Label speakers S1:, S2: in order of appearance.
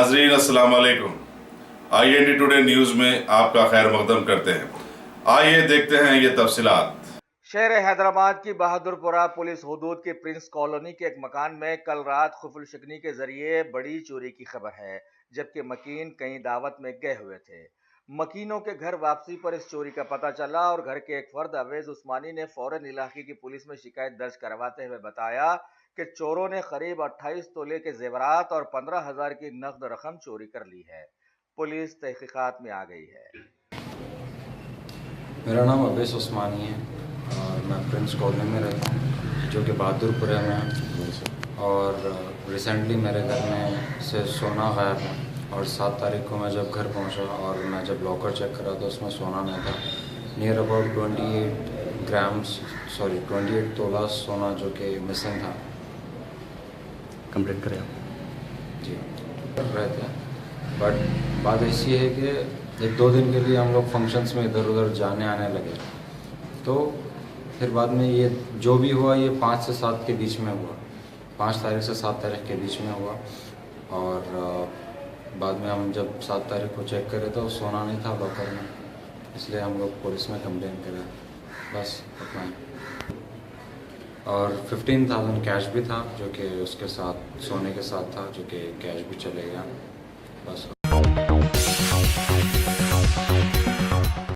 S1: नाजरीन अस्सलाम वालेकुम। IND टुडे न्यूज़ में आपका खैर मकदम करते हैं। आइए देखते हैं ये तफसीलात।
S2: शहर हैदराबाद की बहादुरपुरा पुलिस हदूद के प्रिंस कॉलोनी के एक मकान में कल रात खुफुल शिकनी के जरिए बड़ी चोरी की खबर है, जबकि मकीन कहीं दावत में गए हुए थे। मकीनों के घर वापसी पर इस चोरी का पता चला और घर के एक फर्द अवेज उस्मानी ने फौरन इलाके की पुलिस में शिकायत दर्ज करवाते हुए बताया कि चोरों ने करीब 28 तोले के जेवरात और 15,000 की नकद रकम चोरी कर ली है। पुलिस तहकीकात में आ गई है।
S3: मेरा नाम अवेस उस्मानी है और मैं प्रिंस कॉलोनी में रहता हूँ जो कि बहादुरपुरा में है। और रिसेंटली मेरे घर में से सोना गायब है और 7 तारीख को मैं जब घर पहुँचा और मैं जब लॉकर चेक करा तो उसमें सोना नहीं था। नियर अबाउट 28 तोला सोना जो कि मिसिंग था।
S4: कंप्लेंट करें आप?
S3: जी कर रहे थे, बट बात ऐसी है कि 1-2 दिन के लिए हम लोग फंक्शंस में इधर उधर जाने आने लगे, तो फिर बाद में ये जो भी हुआ ये 5 से 7 के बीच में हुआ, 5 तारीख से 7 तारीख के बीच में हुआ। और बाद में हम जब 7 तारीख को चेक करे तो सोना नहीं था लॉकर में, इसलिए हम लोग पुलिस में कंप्लेन करें, बस उतना ही। और 15,000 कैश भी था जो कि उसके साथ सोने के साथ था, जो कि कैश भी चले गया, बस।